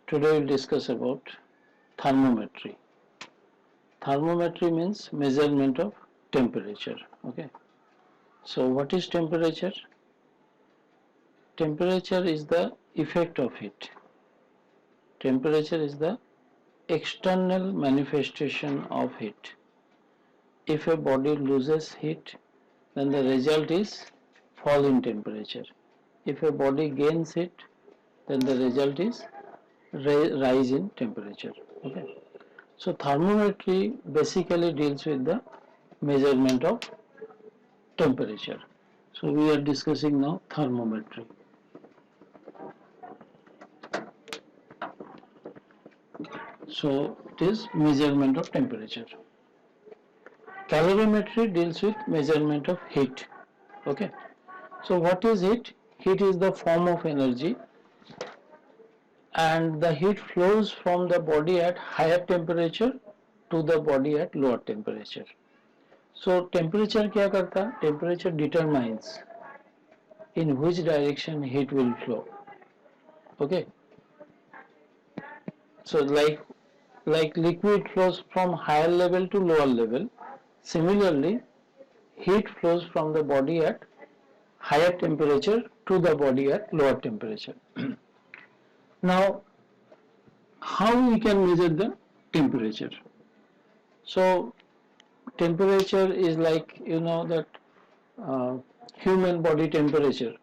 Today we'll discuss about thermometry. Thermometry means measurement of temperature. Okay. So what is temperature? Temperature is the effect of heat. Temperature is the external manifestation of heat. If a body loses heat, then the result is fall in temperature. If a body gains heat, then the result is rise in temperature. Okay. So thermometry basically deals with the measurement of temperature. So we are discussing now thermometry. So it is measurement of temperature. Calorimetry deals with measurement of heat. Okay. So what is heat? Heat is the form of energy, and the heat flows from the body at higher temperature to the body at lower temperature. So temperature क्या करता है? Temperature determines in which direction heat will flow. Okay. So like liquid flows from higher level to lower level, similarly heat flows from the body at higher temperature to the body at lower temperature. Now how we can measure the temperature? So temperature is like, you know, that human body temperature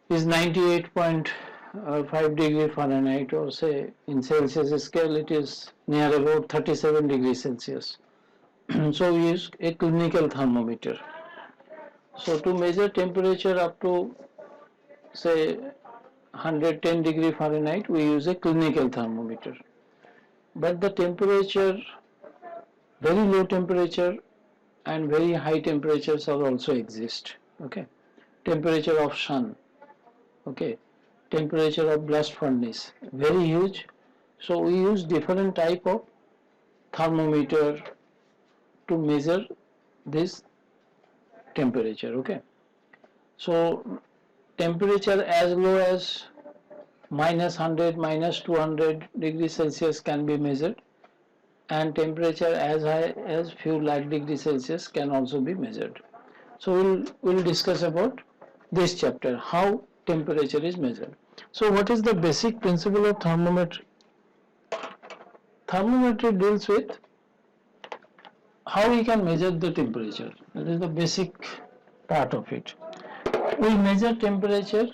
is 98.5 degree Fahrenheit, or say in Celsius scale it is near about 37 degrees Celsius. So we use a clinical thermometer. So to measure temperature up to say 110 degree Fahrenheit, we use a clinical thermometer. But the temperature, very low temperature and very high temperatures are also exist. Okay. Temperature of sun. Okay. Temperature of blast furnace, very huge. So we use different type of thermometer to measure this temperature. Okay. So temperature as low as -100, -200 degrees Celsius can be measured, and temperature as high as few lakh degrees Celsius can also be measured. So we'll discuss about this chapter, how temperature is measured. So what is the basic principle of thermometry? Thermometry deals with how we can measure the temperature. That is the basic part of it. We measure temperature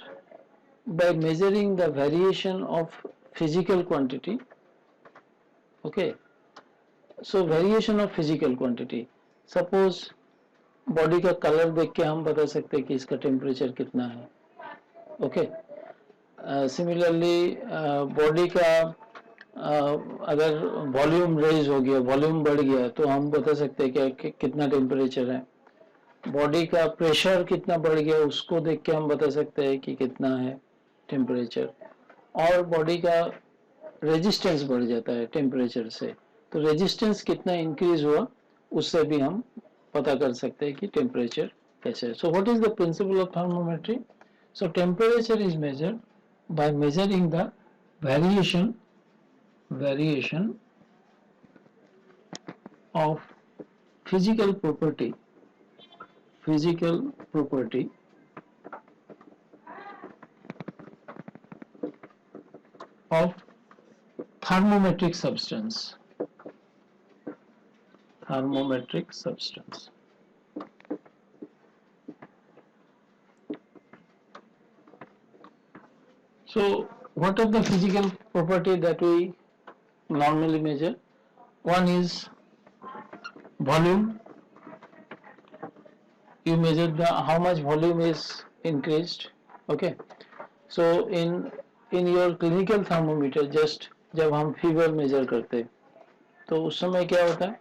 by measuring the variation of physical quantity. Okay. So variation of physical quantity. Suppose body का colour देख के हम बता सकते हैं कि इसका temperature कितना है. ओके. सिमिलरली बॉडी का अगर वॉल्यूम रेज हो गया, वॉल्यूम बढ़ गया, तो हम बता सकते हैं कि कितना टेम्परेचर है. बॉडी का प्रेशर कितना बढ़ गया, उसको देख के हम बता सकते हैं कि कितना है टेम्परेचर. और बॉडी का रेजिस्टेंस बढ़ जाता है टेम्परेचर से, तो रेजिस्टेंस कितना इंक्रीज हुआ उससे भी हम पता कर सकते हैं कि टेम्परेचर कैसे है. So what is the principal of thermometry? So temperature is measured by measuring the variation of physical property of thermometric substance. So what are the physical property that we normally measure? One is volume. You measure the how much volume is increased. Okay. So in your clinical thermometer, just जब हम fever major करते हैं तो उस समय क्या होता है,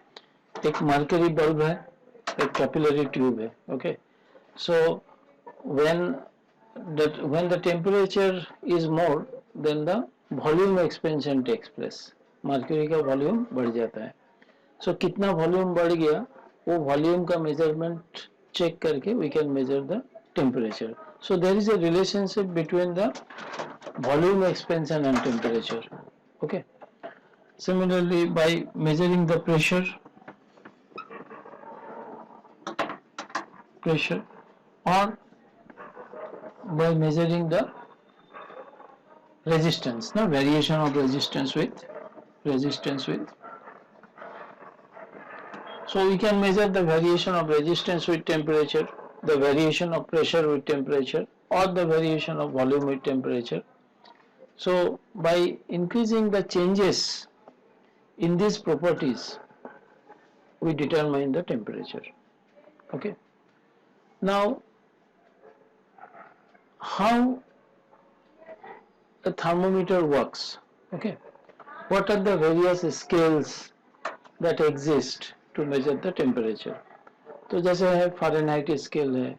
एक मर्करी बल्ब है, एक कैपिलरी ट्यूब है. Okay. So when the temperature is more, then the volume expansion takes place. Mercury का वॉल्यूम बढ़ जाता है. सो कितना वॉल्यूम बढ़ गया, वो वॉल्यूम का मेजरमेंट चेक करके we can measure the temperature. So there is a relationship between the volume expansion and temperature. Okay. Similarly, by measuring the pressure or by measuring the resistance, no variation of resistance with. So we can measure the variation of resistance with temperature, the variation of pressure with temperature, or the variation of volume with temperature. So by increasing the changes in these properties, we determine the temperature. Okay. Now, how a thermometer works? Okay. What are the various scales that exist to measure the temperature? तो जैसे है Fahrenheit scale है,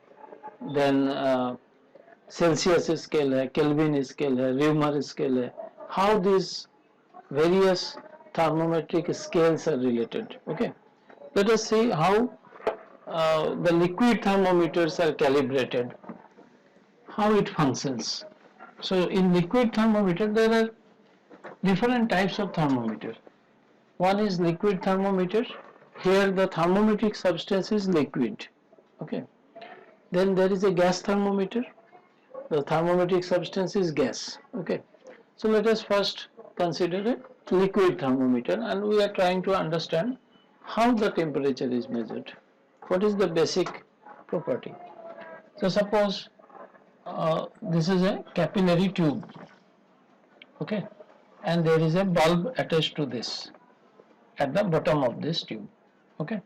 then Celsius scale है, Kelvin scale है, Reaumur scale है. How these various thermometric scales are related? Okay. Let us see how the liquid thermometers are calibrated, how it functions. So in liquid thermometer there are different types of thermometer. One is liquid thermometer. Here the thermometric substance is liquid. Okay. Then there is a gas thermometer. The thermometric substance is gas. Okay. So let us first consider a liquid thermometer, and we are trying to understand how the temperature is measured. What is the basic property? So suppose this is a capillary tube, okay, and there is a bulb attached to this at the bottom of this tube, okay.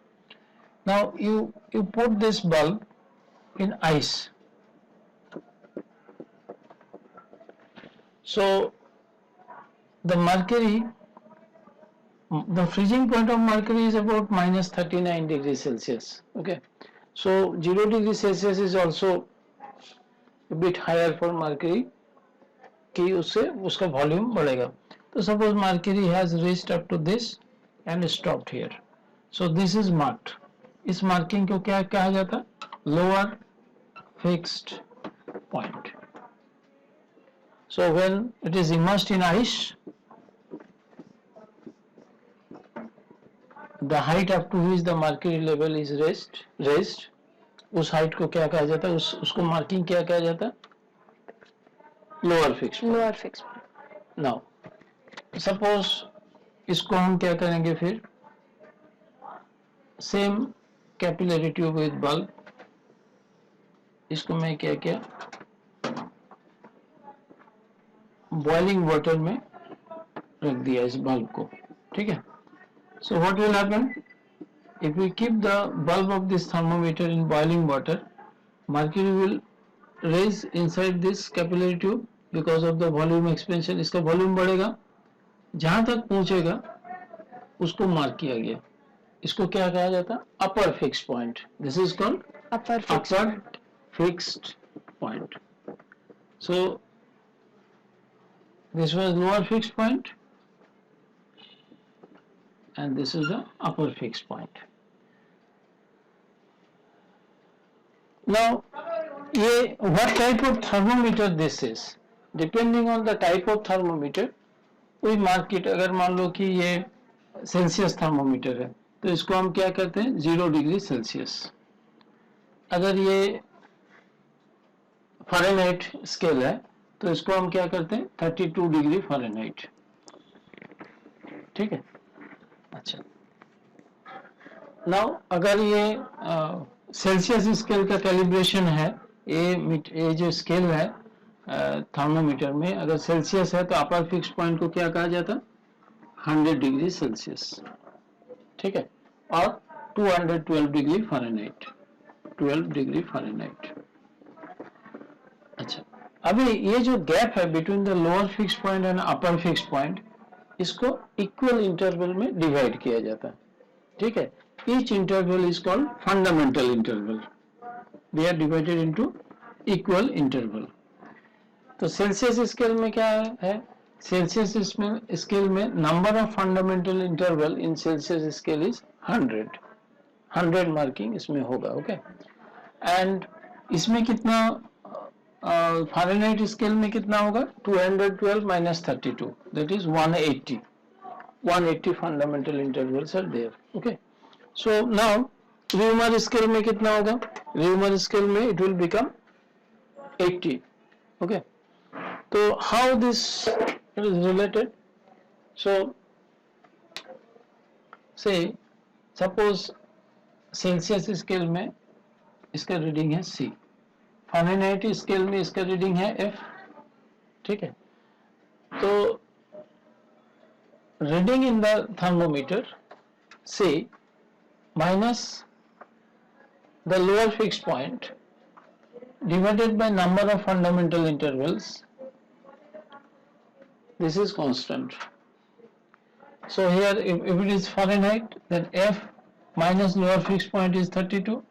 Now you put this bulb in ice. So the mercury, the freezing point of mercury is about minus 39 degrees Celsius. Okay, so 0 degree Celsius is also a bit higher for mercury कि उससे उसका volume बढ़ेगा. तो suppose mercury has reached up to this and stopped here. So this is marked. इस marking को क्या कहा जाता? Lower fixed point. So when it is immersed in ice, the height up to which the mercury level is raised, उस height को क्या कहा जाता है? उसको marking क्या कहा जाता है? Lower fixed point. Lower fixed point. Now, suppose इसको हम क्या करेंगे फिर? Same capillary tube with bulb. इसको मैं क्या किया? Boiling water में रख दिया इस bulb को, ठीक है? So what will happen? If we keep the bulb of this thermometer in boiling water, mercury will raise inside this capillary tube because of the volume expansion. इसका volume बढ़ेगा, जहाँ तक पहुँचेगा उसको mark किया गया. इसको क्या कहा जाता है? Upper fixed point. This is called Upper fixed point. So this was lower fixed point, and this is the upper fixed point. Now, what type of thermometer this is? Depending on the type of thermometer, we mark it. अगर मान लो कि ये Celsius thermometer है, तो इसको हम क्या कहते हैं? 0 डिग्री सेल्सियस. अगर ये फ़ारेनहाइट स्केल है, तो इसको हम क्या करते हैं? 32 डिग्री फ़ारेनहाइट. ठीक है. अच्छा. नाउ अगर ये सेल्सियस स्केल का कैलिब्रेशन है, ये जो स्केल है थर्मोमीटर में, अगर सेल्सियस है तो अपर फिक्स पॉइंट को क्या कहा जाता है? 100 डिग्री सेल्सियस. ठीक है. और 212 डिग्री फ़ारेनहाइट. 12 degree Fahrenheit. अच्छा, अभी ये जो गैप है between the lower fix point and upper fix point, इसको इक्वल इंटरवल में डिवाइड किया जाता है. ठीक है. Each interval is called fundamental interval. They are divided into equal interval. तो सेल्सियस स्केल में क्या है? सेल्सियस स्केल में number of fundamental interval in Celsius scale is 100 marking इसमें होगा. ओके. एंड इसमें कितना फारेनहाइट स्केल में कितना होगा 212 minus 32 that is 180 fundamental intervals are there. Okay, so now Reaumur scale में कितना होगा Reaumur scale में it will become 80. Okay, so how this is related? So say suppose Celsius scale में इसका रीडिंग है C, फारेनहाइट स्केल में इसका reading है F. ठीक है, तो reading in the thermometer C minus the lower fixed point divided by number of fundamental intervals, this is constant. So here if it is Fahrenheit, then F minus lower fixed point is 32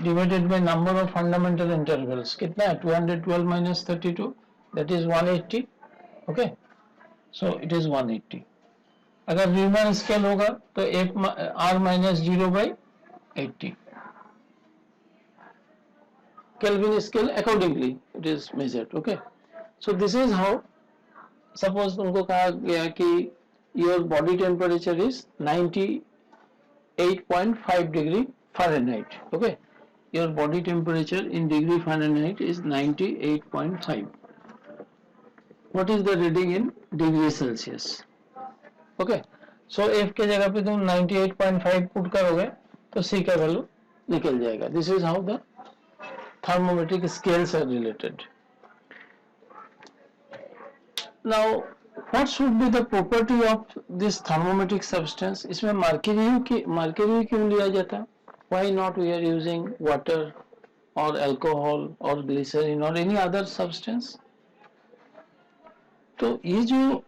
divided by number of fundamental intervals. कितना है 212 minus 32, that is 180. Okay, so it is 180. अगर रीमन scale होगा तो F R minus 0 by 80. Kelvin scale accordingly it is measured. Okay, so this is how, suppose तुमको कहा गया कि your body temperature is 98.5 degree Fahrenheit. Okay, your body temperature in degree Fahrenheit is 98.5. What is the reading in degree Celsius? Okay, so F के जगह पे तुम 98.5 put करोगे तो C का वैल्यू निकल जाएगा. This is how the thermometric scales are related. Now, what should be the property of this thermometric substance? इसमें mercury क्यों लिया जाता है? Why not we are using water or alcohol or glycerin or any other substance? तो ये जो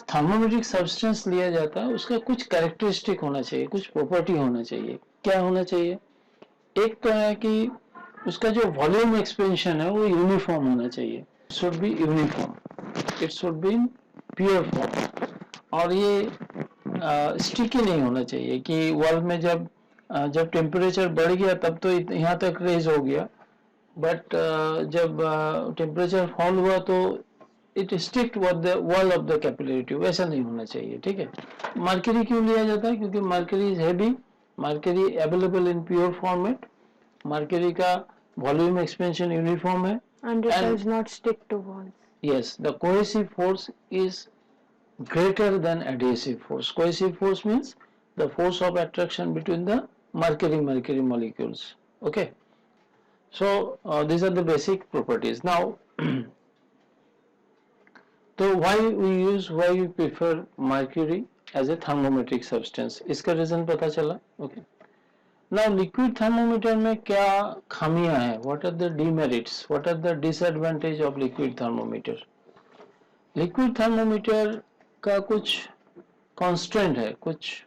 thermometric substance लिया जाता है उसका कुछ characteristic होना चाहिए, कुछ property होना चाहिए. क्या होना चाहिए? एक तो है कि उसका जो वॉल्यूम एक्सपेंशन है वो यूनिफॉर्म होना चाहिए. Should be uniform, it should be in pure form. और ये स्टिकी नहीं होना चाहिए कि वॉल में जब टेम्परेचर बढ़ गया तब तो यहाँ तक रेज हो गया, बट जब टेम्परेचर फॉल हुआ तो it stick with the wall of the capillary tube. ऐसा नहीं होना चाहिए. ठीक है, मर्क्यूरी क्यों लिया जाता है? क्योंकि mercury is heavy, mercury available in pure format, mercury का वॉल्यूम एक्सपेंशन यूनिफॉर्म है and it does not stick to walls. Yes, the cohesive force is greater than adhesive force. Cohesive force means the force of attraction between the mercury molecules. Okay, so these are the basic properties. Now so why we prefer mercury as a thermometric substance? इसका reason पता चला. Okay, now liquid thermometer में क्या खामियां हैं? What are the demerits? What are the disadvantage of liquid thermometer? Liquid thermometer का कुछ constraint है, कुछ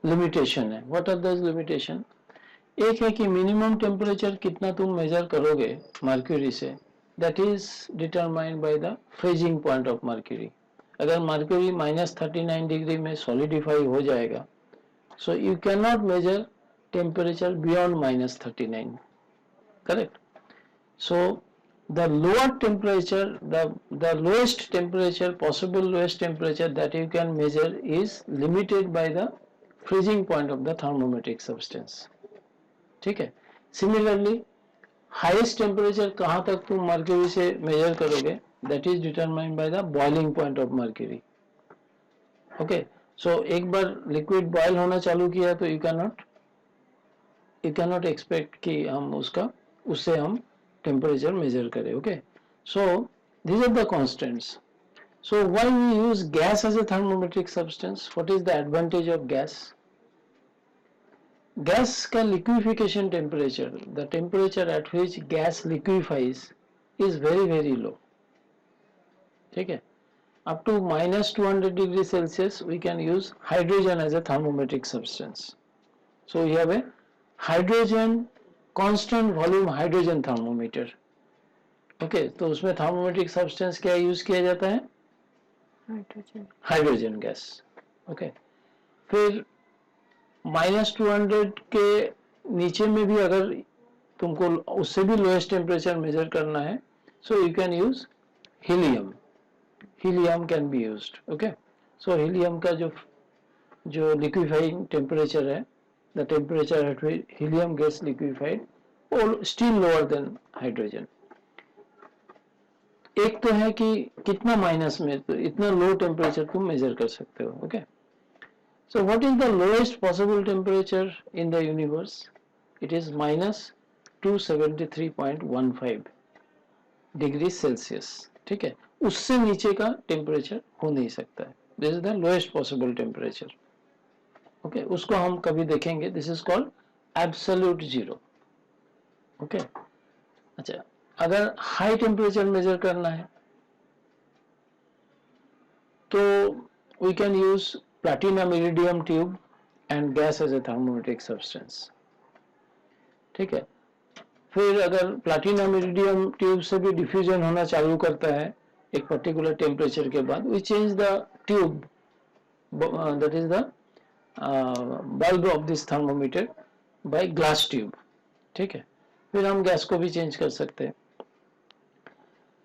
limitation है. What are those limitation? एक है कि minimum temperature कितना तुम measure करोगे mercury से, that is determined by the freezing point of mercury. अगर mercury -39 डिग्री में solidify हो जाएगा, so you cannot measure temperature beyond -39. Correct? So the lower temperature, the lowest temperature, possible lowest temperature that you can measure is limited by the freezing point of the thermometric substance. ठीक है, similarly highest temperature कहाँ तक तुम mercury से measure करोगे, that is determined by the boiling point of mercury. Okay, so एक बार liquid boil होना चालू किया तो you cannot expect कि हम उससे हम temperature measure करें. Okay, so these are the constants. So why we use gas as a thermometric substance? What is the advantage of gas? Gas का liquefaction temperature, the temperature at which gas liquefies is very very low. ठीक है, up to -200 degrees Celsius we can use hydrogen as a thermometric substance. So we have a hydrogen constant volume hydrogen thermometer. Okay, तो उसमें thermometric substance क्या use किया जाता है? Hydrogen gas. Okay, फिर -200 के नीचे में भी अगर तुमको उससे भी लोएस्ट टेम्परेचर मेजर करना है, so you can use helium. Helium can be used. Okay, so helium का जो लिक्विफाइंग टेम्परेचर है, the temperature at which helium gets liquefied और स्टिल लोअर देन हाइड्रोजन. एक तो है कि कितना माइनस में, तो इतना लो टेम्परेचर तुम मेजर कर सकते हो. Okay, so what is the lowest possible temperature in the universe? It is -273.15 degree Celsius. ठीक है, उससे नीचे का टेम्परेचर हो नहीं सकता है. This is the lowest possible temperature. Okay, उसको हम कभी देखेंगे. This is called absolute zero. Okay, अच्छा, अगर हाई टेम्परेचर मेजर करना है तो we can use platinum iridium tube and gas as a thermometric substance. ठीक है, फिर अगर प्लैटिनम इरिडियम ट्यूब से भी डिफ्यूजन होना चालू करता है एक पर्टिकुलर टेम्परेचर के बाद, we change the tube, that is the bulb of this thermometer by glass tube. ठीक है, फिर हम गैस को भी चेंज कर सकते हैं.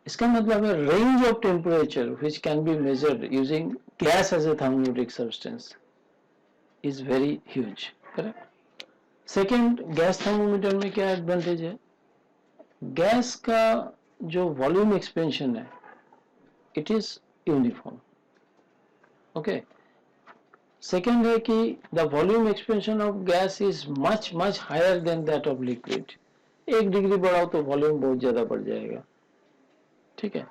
इसका मतलब है range of temperature which can be measured using gas as a thermometric substance is very huge. Correct. Second, gas thermometer में क्या एडवांटेज है? गैस का जो वॉल्यूम एक्सपेंशन है it is uniform. Okay, second है कि the volume expansion of gas is much much higher than that of liquid. 1 degree बढ़ाओ तो वॉल्यूम बहुत ज्यादा बढ़ जाएगा. ठीक है,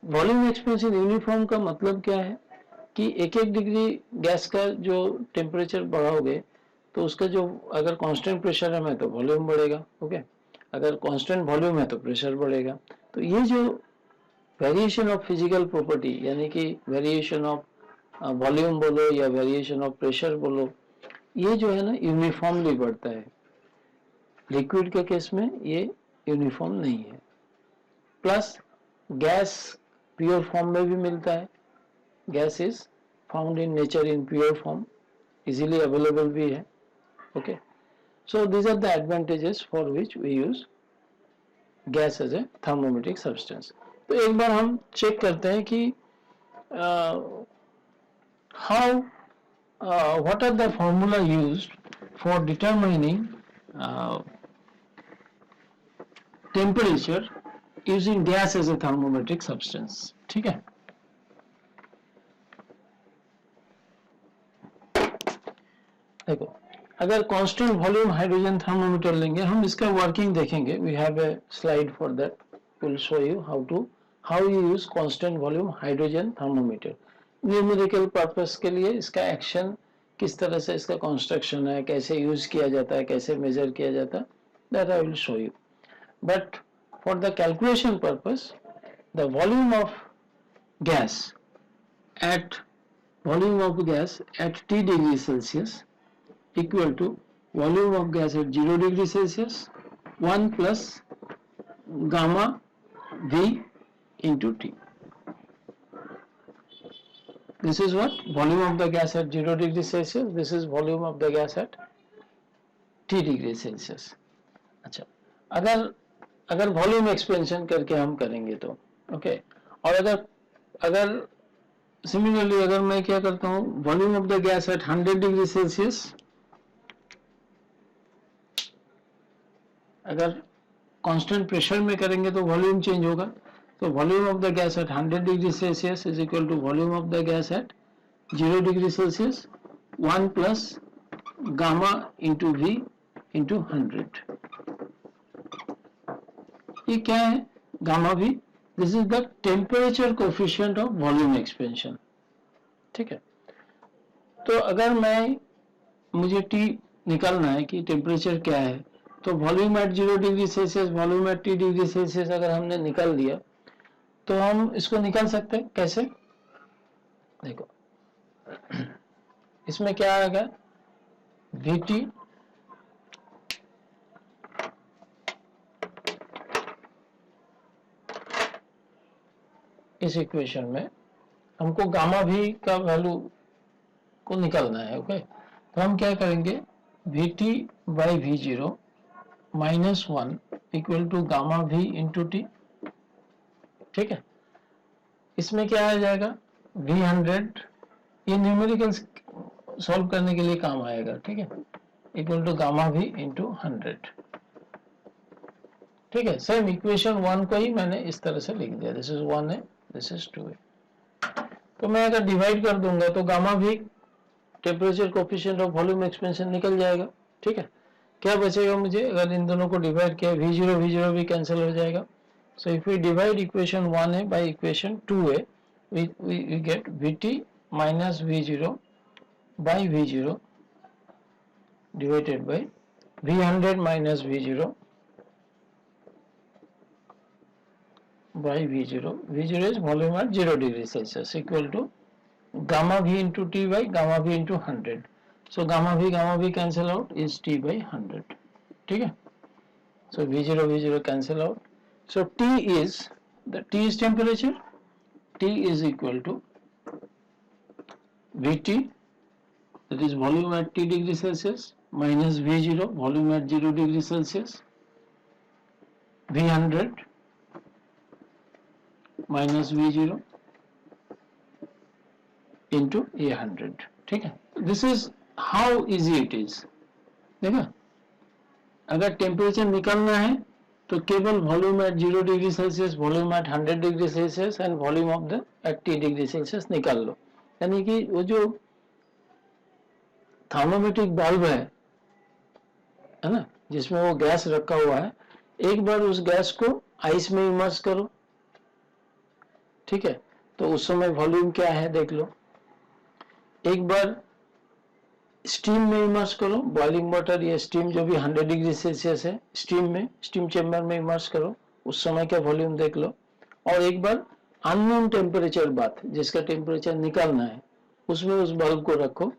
वॉल्यूम एक्सपेंशन यूनिफॉर्म का मतलब क्या है कि 1-1 डिग्री गैस का जो टेम्परेचर बढ़ाओगे तो उसका जो, अगर कांस्टेंट प्रेशर है तो वॉल्यूम बढ़ेगा. ओके, अगर कांस्टेंट वॉल्यूम है तो प्रेशर बढ़ेगा. तो ये जो वेरिएशन ऑफ फिजिकल प्रॉपर्टी, यानी कि वेरिएशन ऑफ वॉल्यूम बोलो या वेरिएशन ऑफ प्रेशर बोलो, ये जो है ना यूनिफॉर्मली बढ़ता है. लिक्विड के केस में ये यूनिफॉर्म नहीं है. प्लस गैस प्योर फॉर्म में भी मिलता है. Gas is found in nature in pure form, easily available भी है. Okay, so these are the advantages for which we use gas as a thermometric substance. तो एक बार हम चेक करते हैं कि how what are the formula used for determining temperature using gas as a thermometric substance. ठीक है, देखो, अगर कांस्टेंट वॉल्यूम हाइड्रोजन थर्मोमीटर लेंगे, हम इसका वर्किंग देखेंगे. We have a slide for that. Will show you how you use constant volume hydrogen thermometer. Numerical purpose के लिए इसका एक्शन किस तरह से, इसका कंस्ट्रक्शन है, कैसे यूज किया जाता है, कैसे मेजर किया जाता है, that I will show you. But for the calculation purpose, the volume of gas at T degree Celsius equal to volume of gas at 0 degree Celsius 1 plus gamma V into T. This is what volume of the gas at 0 degree Celsius. This is volume of the gas at T degree Celsius. अच्छा, अगर volume expansion करके हम करेंगे तो okay. और अगर similarly अगर मैं क्या करता हूं, volume of the gas at 100 degree Celsius, अगर कांस्टेंट प्रेशर में करेंगे तो वॉल्यूम चेंज होगा. तो volume of the gas at 100 degree Celsius is equal to volume of the gas at 0 degree Celsius 1 plus gamma into V into 100. ये क्या है gamma V? This is the temperature coefficient of volume expansion. ठीक है, तो अगर मुझे T निकालना है कि टेम्परेचर क्या है, तो volume at 0 degree Celsius, volume eight T degree Celsius अगर हमने निकाल दिया तो हम इसको निकाल सकते हैं. कैसे? देखो, इसमें क्या आएगा, VT इस इक्वेशन में हमको गामा भी का वैल्यू को निकालना है. ओके, तो हम क्या करेंगे, VT by V0 -1 equal to gamma v into T. ठीक है, इसमें क्या आ जाएगा, v100, ये न्यूमेरिकल सॉल्व करने के लिए काम आएगा। ठीक है, equal to gamma v into 100। ठीक है, सेम इक्वेशन 1 को ही मैंने इस तरह से लिख दिया, दिस इज 1 है, दिस इज 2 है। तो मैं अगर डिवाइड कर दूंगा तो gamma v temperature coefficient of volume expansion निकल जाएगा। ठीक है, क्या बचेगा मुझे, अगर इन दोनों को डिवाइड किया, v0 भी कैंसिल हो जाएगा। So if we divide equation 1 है बाय इक्वेशन 2 है, we get vt minus v0 by v0 divided by v100 minus v0 by v0. v0 is volume at 0 degree Celsius equal to gamma v into t by gamma v into 100. So gamma v cancel out is t by 100. ठीक है, so v0 cancel out. So t is temperature. T is equal to Vt, that is volume at T degree Celsius, minus V0, volume at 0 degree Celsius, V100 minus V0 into A100. ठीक है, this is how easy it is. देखा, अगर temperature निकालना है तो केवल volume at 0 degree Celsius, volume at 100 degree Celsius and volume of the at T degree Celsius निकाल लो। यानी कि वो जो थर्मोमेट्रिक बल्ब है ना, जिसमें वो गैस रखा हुआ है, एक बार उस गैस को आइस में इमर्स करो। ठीक है, तो उस समय वॉल्यूम क्या है देख लो। एक बार स्टीम में इमर्स करो, बॉइलिंग वाटर या स्टीम जो भी 100 डिग्री सेल्सियस है, स्टीम चेम्बर में इमर्स करो, उस समय का वॉल्यूम देख लो। और एक बार अननोन टेम्परेचर बात, जिसका टेम्परेचर निकालना है, उसमें उस बल्ब को रखो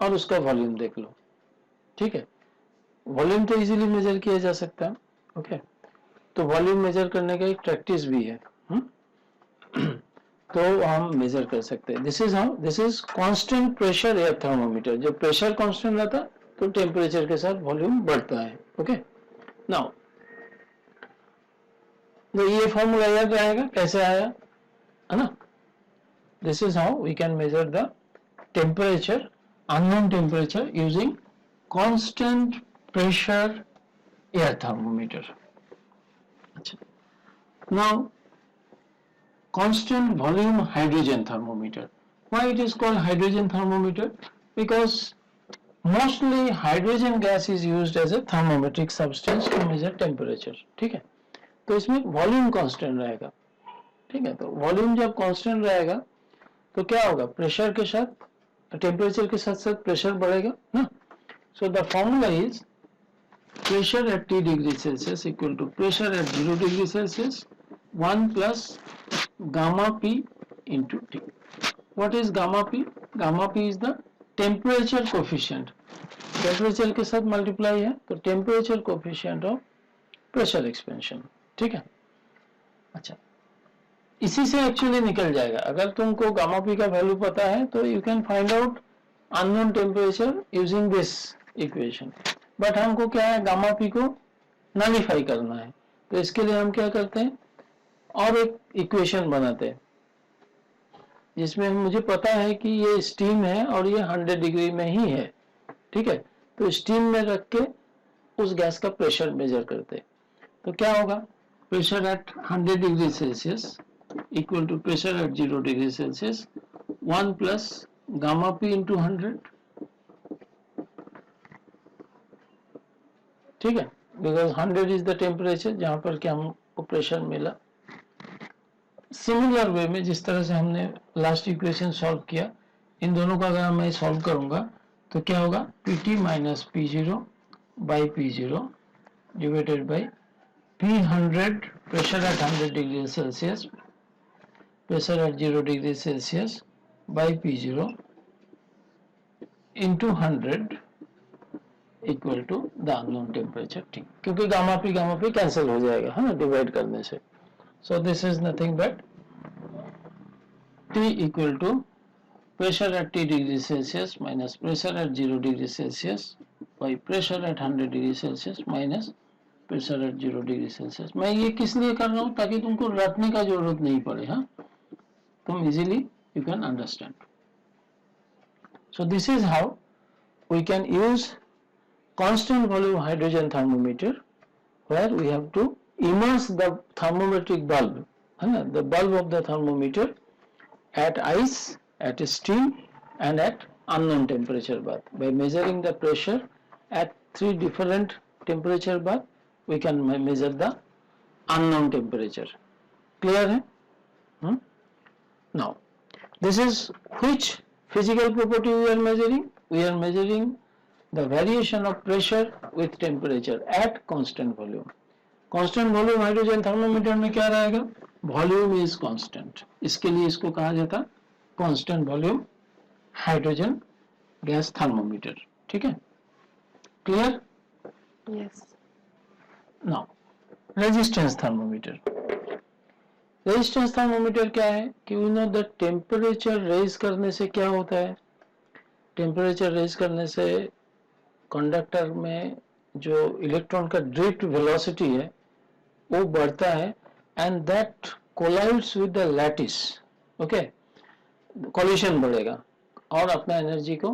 और उसका वॉल्यूम देख लो। ठीक है, वॉल्यूम तो इजीली मेजर किया जा सकता है। ओके, तो वॉल्यूम मेजर करने का एक प्रैक्टिस भी है। तो हम मेजर कर सकते हैं। This is constant pressure air thermometer. जब प्रेशर कांस्टेंट रहता तो टेम्परेचर के साथ वॉल्यूम बढ़ता है। ओके, नाउ तो ये फॉर्मूला याद रहेगा, कैसे आया है ना। This is how we can measure the temperature, unknown temperature using constant pressure air thermometer. अच्छा, now constant volume hydrogen thermometer. Why it is called hydrogen thermometer? Because mostly hydrogen gas is used as a thermometric substance to measure temperature. ठीक है, तो इसमें volume constant रहेगा। ठीक है, तो volume जब कांस्टेंट रहेगा तो क्या होगा, प्रेशर के साथ, टेम्परेचर के साथ साथ प्रेशर बढ़ेगा ना। So the formula is pressure at T degree Celsius equal to pressure at 0 degree Celsius 1 plus gamma P into T. What is gamma P? Gamma P is the temperature coefficient. Temperature के साथ multiply है तो temperature coefficient of pressure expansion. ठीक है, अच्छा, इसी से actually निकल जाएगा। अगर तुमको गामा पी का वैल्यू पता है तो you can find out unknown temperature using this equation. But हमको क्या है, गामा पी को नलिफाई करना है, तो इसके लिए हम क्या करते हैं, और एक इक्वेशन बनाते हैं जिसमें मुझे पता है कि ये स्टीम है और ये 100 डिग्री में ही है। ठीक है, तो स्टीम में रख के उस गैस का प्रेशर मेजर करते हैं। तो क्या होगा, pressure at 100 degree Celsius equal to pressure at 0 degree Celsius 1 plus gamma P into 100। ठीक है, बिकॉज 100 इज द टेम्परेचर जहां पर क्या हमको प्रेशर मिला। सिमिलर वे में जिस तरह से हमने लास्ट इक्वेशन सॉल्व किया, इन दोनों का अगर मैं सॉल्व करूंगा तो क्या होगा, Pt minus P0 by P0 divided by P100 pressure at 100 degree Celsius, pressure at 0 degree Celsius by P0 into 100 equal to the unknown temperature. ठीक, क्योंकि गामा पी कैंसिल हो जाएगा है ना डिवाइड करने से। So this is nothing but T equal to pressure at T degree Celsius minus pressure at 0 degree Celsius by pressure at 100 degree Celsius minus pressure at 0 degree Celsius. मैं ये किस लिए कर रहा हूँ, ताकि तुमको रटने का जरूरत नहीं पड़े, हाँ, तुम easily you can understand. So this is how we can use constant volume hydrogen thermometer, where we have to immerse the thermometric bulb, the bulb of the thermometer at ice, at steam and at unknown temperature bath. By measuring the pressure at 3 different temperature bath, we can measure the unknown temperature. Clear hai? Now this is which physical property we are measuring? We are measuring the variation of pressure with temperature at constant volume. Constant volume hydrogen thermometer में क्या रहेगा? Volume is constant. इसके लिए इसको कहा जाता है constant volume hydrogen gas thermometer. ठीक है? Clear? Yes. Now, resistance thermometer. Resistance thermometer क्या है? कि we know the temperature raise करने से क्या होता है? Temperature raise करने से कंडक्टर में जो इलेक्ट्रॉन का ड्रिफ्ट वेलोसिटी है वो बढ़ता है, and that collides with the lattice, okay, collision बढ़ेगा और अपना एनर्जी को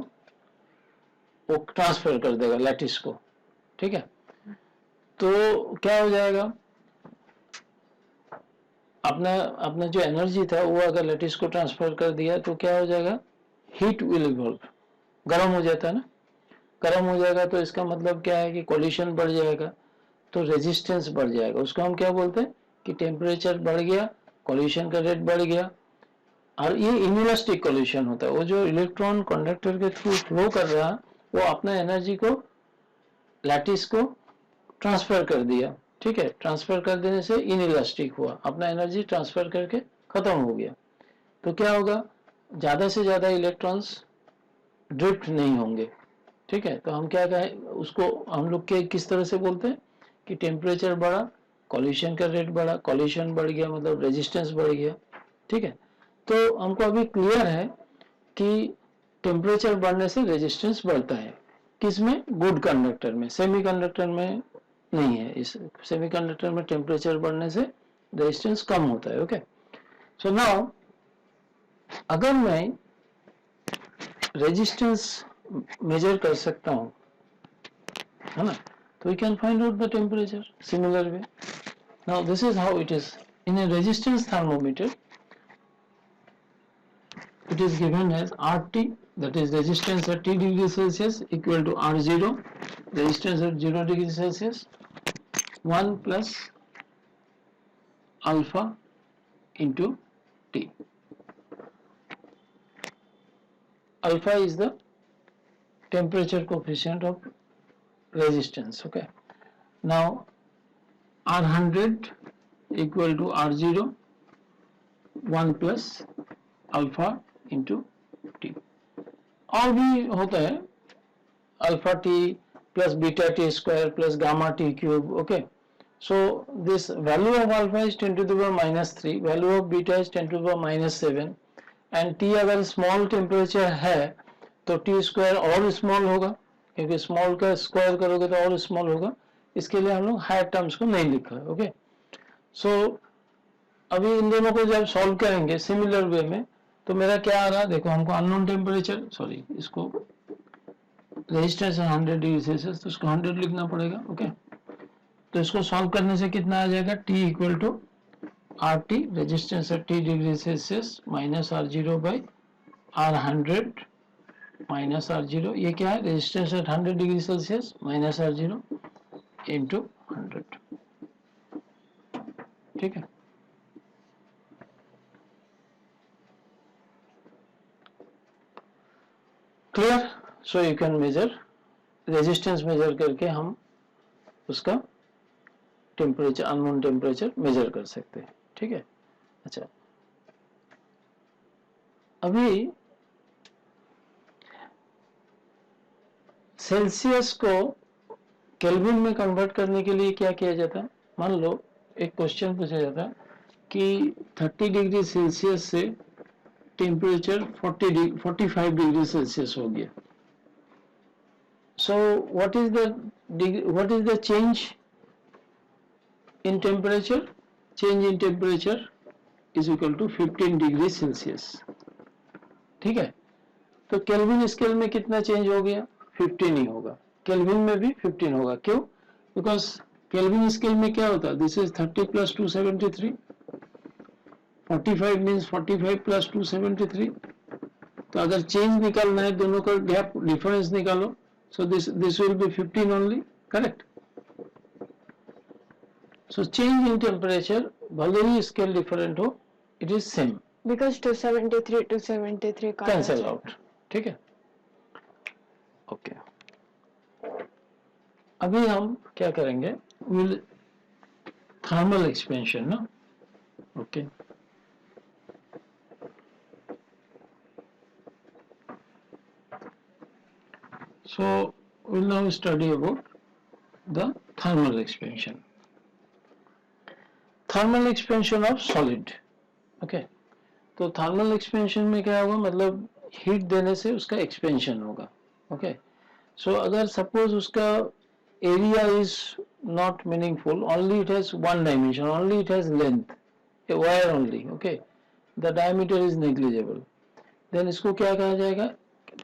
वो ट्रांसफर कर देगा लैटिस को, ठीक है। तो क्या हो जाएगा, अपना जो एनर्जी था वो अगर लैटिस को ट्रांसफर कर दिया तो क्या हो जाएगा, हीट विल इवॉल्व, गर्म हो जाता है ना, गर्म हो जाएगा तो इसका मतलब क्या है कि कोलिशन बढ़ जाएगा, तो रेजिस्टेंस बढ़ जाएगा। उसको हम क्या बोलते हैं कि टेम्परेचर बढ़ गया, कोलिशन का रेट बढ़ गया, और ये इनइलास्टिक कोलिशन होता है। वो जो इलेक्ट्रॉन कंडक्टर के थ्रू फ्लो कर रहा है वो अपना एनर्जी को लैटिस को ट्रांसफर कर दिया, ठीक है, ट्रांसफर कर देने से इनइलास्टिक हुआ, अपना एनर्जी ट्रांसफर करके खत्म हो गया। तो क्या होगा, ज़्यादा से ज़्यादा इलेक्ट्रॉन्स ड्रिफ्ट नहीं होंगे, ठीक है। तो हम क्या कहें उसको, हम लोग के किस तरह से बोलते हैं कि टेम्परेचर बढ़ा, कोलिशन का रेट बढ़ा, कोलिशन बढ़ गया मतलब रेजिस्टेंस बढ़ गया, ठीक है। तो हमको अभी क्लियर है कि टेम्परेचर बढ़ने से रेजिस्टेंस बढ़ता है, किसमें, गुड कंडक्टर में, सेमीकंडक्टर में नहीं है। इस सेमीकंडक्टर में टेम्परेचर बढ़ने से रेजिस्टेंस कम होता है, ओके। सो नाउ अगर मैं रेजिस्टेंस मेजर कर सकता हूं, है ना, तो we can find out the temperature similar way. Now this is how it is in a resistance thermometer. It is given as RT, that is resistance at T degree Celsius, equal to R0, resistance at 0 degree Celsius, 1 plus alpha into T. Alpha is the temperature coefficient of resistance, okay. Now R100 equal to R0, 1 plus alpha into T। और भी होता है alpha T plus beta T square plus gamma T cube, okay. So this value of alpha is 10 to the power -3, value of beta is 10 to the power -7, and T अगर small temperature है तो T square और small होगा, क्योंकि small का square करोगे तो और स्मॉल होगा। इसके लिए हम लोग हायर टर्म्स को नहीं लिखा है, ओके। सो अभी इन दोनों को जब सॉल्व करेंगे सिमिलर वे में, तो मेरा क्या आ रहा है, देखो हमको अननोन टेम्परेचर, सॉरी इसको रेजिस्टेंस 100 डिग्री सेल्सियस, तो इसको 100 लिखना पड़ेगा, ओके। तो इसको सॉल्व करने से कितना आ जाएगा, T equal to R T, resistance at T degree Celsius minus R0 by R100 minus R0, ये क्या है, resistance at 100 degree Celsius minus R0 into 100, ठीक है। Clear. So you can measure, resistance measure करके हम उसका टेम्परेचर, अननोन टेम्परेचर मेजर कर सकते हैं, ठीक है। अच्छा, अभी सेल्सियस को केल्विन में कन्वर्ट करने के लिए क्या किया जाता है, मान लो एक क्वेश्चन पूछा जाता है कि 30 डिग्री सेल्सियस से टेम्परेचर 45 डिग्री सेल्सियस हो गया। So what is the change in temperature, change in temperature is equal to 15 degree Celsius. ठीक है, तो केल्विन स्केल में कितना चेंज हो गया? 15 ही होगा. केल्विन में भी 15 होगा. क्यों? बिकॉज केल्विन स्केल में क्या होता है? This is 30 plus 273. 45 means 45 plus 273. तो अगर चेंज निकालना है, दोनों का गैप डिफरेंस निकालो. So this will be 15 only. Correct. So change in temperature भले ही स्केल डिफरेंट हो, it is same. Because 273 cancel out. ठीक है, ओके. अभी हम क्या करेंगे? विल थर्मल एक्सपेंशन ना. Okay, so we'll now study about the thermal expansion. Thermal expansion of solid. Okay, तो थर्मल एक्सपेंशन में क्या होगा? मतलब हीट देने से उसका एक्सपेंशन होगा. ओके, सो अगर सपोज उसका area is not meaningful, only it has one dimension, only it has length, a wire only. Okay, the diameter is negligible. Then इसको क्या कहा जाएगा?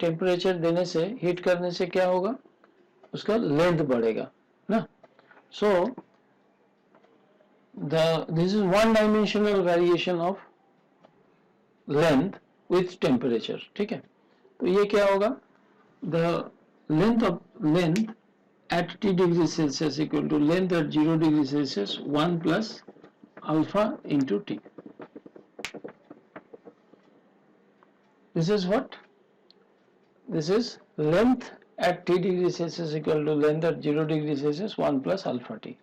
टेम्परेचर देने से, हीट करने से क्या होगा? उसका लेंथ बढ़ेगा ना. सो this is one dimensional variation of length with temperature. ठीक है, तो ये क्या होगा? The length at T degree Celsius equal to length at 0 degree Celsius 1 plus alpha into T. This is what? This is length at T degree Celsius equal to length at 0 degree Celsius 1 plus alpha T.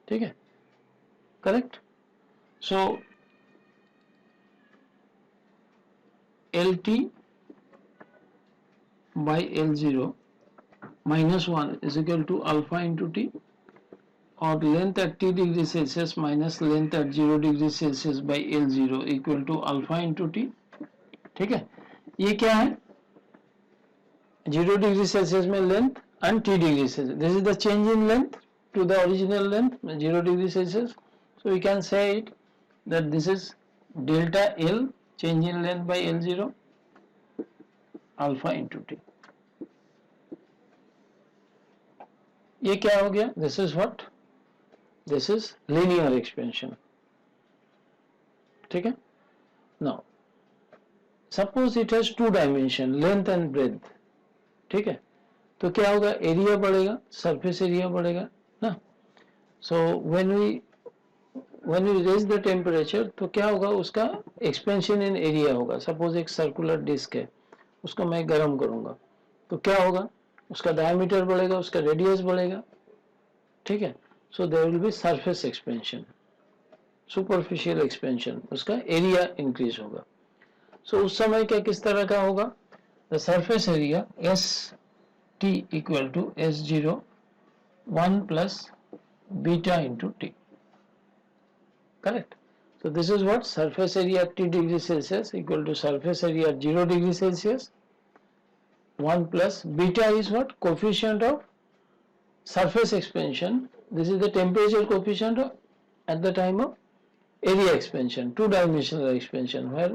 ठीक है, correct. So LT by L0 minus 1 is equal to alpha into T, और length at T degree Celsius minus length at 0 degree Celsius by L0 equal to alpha into T. ठीक है, ये क्या है? 0 degree Celsius में length and T degree Celsius. This is the change in length to the original length, 0 degree Celsius. So we can say it that this is delta L, change in length by L0, alpha into T. ये क्या हो गया? This is what? This is linear expansion. ठीक है. Now suppose it has two dimension, length and breadth. ठीक है, तो क्या होगा? एरिया बढ़ेगा, सरफेस एरिया बढ़ेगा ना. So when we raise the temperature, तो क्या होगा? उसका एक्सपेंशन इन एरिया होगा. सपोज एक सर्कुलर डिस्क है, उसको मैं गर्म करूंगा, तो क्या होगा? उसका डायमीटर बढ़ेगा, उसका रेडियस बढ़ेगा. ठीक है, so there will be surface expansion, superficial expansion, उसका एरिया इंक्रीज होगा. सो उस समय क्या किस तरह का होगा? The surface area S T equal to S0 1 plus beta into T. Correct. So this is what? Surface area at T degree Celsius equal to surface area at 0 degree Celsius 1 plus beta is what? Coefficient of surface expansion. This is the temperature coefficient of, at the time of area expansion, two dimensional expansion, where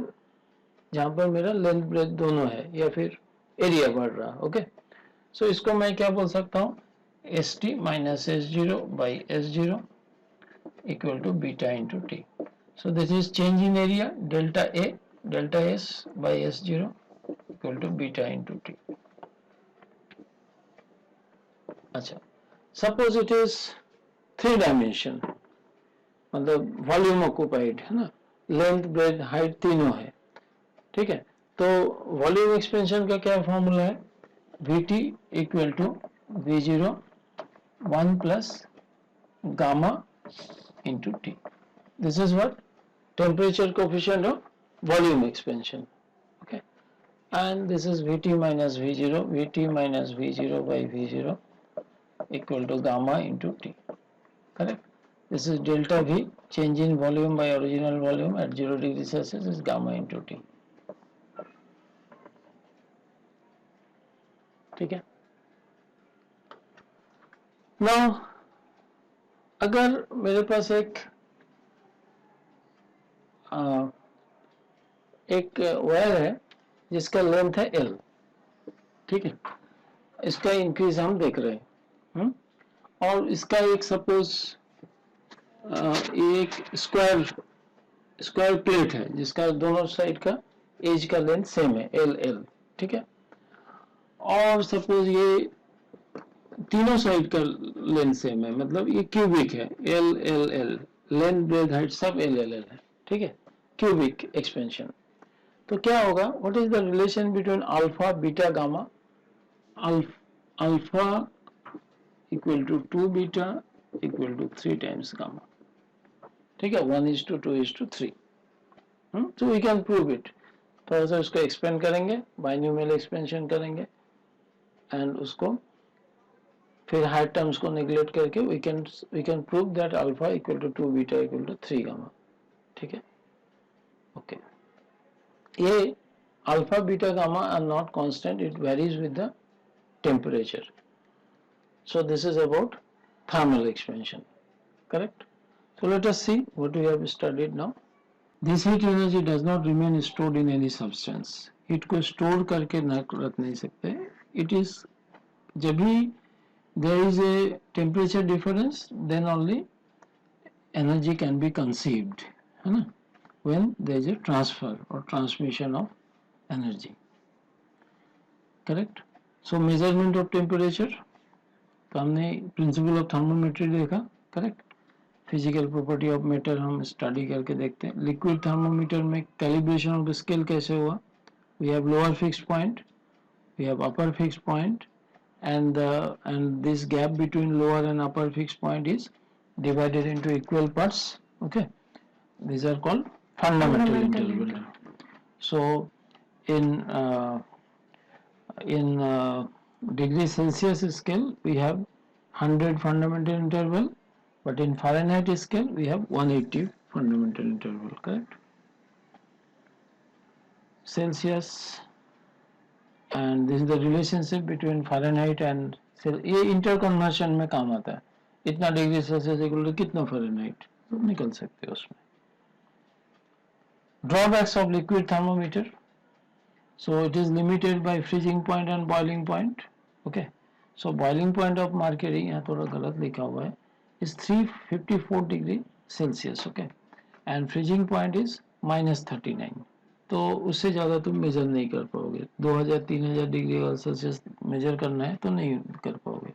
जहाँ पर मेरा length breadth दोनों है या फिर area बढ़ रहा. Okay, सो इसको मैं क्या बोल सकता हूँ? S T minus S0 by S0 equal to beta into T. So this is change in area delta A delta S by S0 equal to beta into T. अच्छा, सपोज इट इज 3 डायमेंशन, मतलब volume occupied है ना, length breadth height तीनों है. ठीक है, तो volume expansion का क्या फॉर्मूला है? Vt equal to V0 1 plus gamma into T. This is what? Temperature coefficient of volume expansion. Okay, and this is Vt minus V0, Vt minus V0 by V0 equal to gamma into T. Correct? This is delta V, change in volume by original volume at 0 degree Celsius is gamma into T. ठीक है. Now अगर मेरे पास एक wire है जिसका length है L, ठीक है, इसका इंक्रीज हम देख रहे हैं, और इसका एक सपोज एक स्क्वायर प्लेट है जिसका दोनों साइड का एज का लेंथ सेम है L, ठीक है, और सपोज ये तीनों साइड का लेंथ सेम है, मतलब ये क्यूबिक है, L, लेंथ ब्रेथ हाइट सब L है, ठीक है, क्यूबिक एक्सपेंशन। तो क्या होगा, what is the relation between alpha beta gamma? Alpha equal to 2 beta equal to 3 times gamma, ठीक है, 1:2:3। तो वी कैन प्रूव इट। थोड़ा सा उसको एक्सपेंड करेंगे, बाइनोमियल एक्सपेंशन करेंगे, एंड उसको फिर हायर टर्म्स को नेग्लेक्ट करके we can prove that alpha equal to 2 beta equal to 3 gamma, ठीक है, ओके। ये alpha beta gamma are not constant, it varies with the temperature. So this is about thermal expansion, correct? So let us see what we have studied now. This heat energy does not remain stored in any substance. Heat को store करके रख नहीं सकते. It is जब भी there is a temperature difference, then only energy can be conceived, है ना? When there is a transfer or transmission of energy, correct? So measurement of temperature. तो हमने प्रिंसिपल ऑफ थर्मोमेट्री देखा, correct. Physical property of matter हम study करके देखते हैं। Liquid thermometer में कैलिब्रेशन ऑफ स्केल कैसे हुआ? We have lower fixed point, we have upper fixed point, and this gap between lower and upper fixed point is divided into equal parts. Okay, these are called fundamental interval. So in degree Celsius scale we have 100 fundamental interval, but in Fahrenheit scale we have 180 fundamental interval, correct? Celsius, and this is the relationship between Fahrenheit and ये inter conversion में काम आता है। इतना degree Celsius equal to कितना Fahrenheit, तो निकल सकते हो उसमें। Drawbacks of liquid thermometer, so it is limited by freezing point and boiling point. Okay, so boiling point of mercury यहाँ थोड़ा गलत लिखा हुआ है, is 354 degree Celsius. Okay, and freezing point is -39. तो उससे ज़्यादा तुम मेजर नहीं कर पाओगे। 2000-3000 डिग्री सेल्सियस मेजर करना है तो नहीं कर पाओगे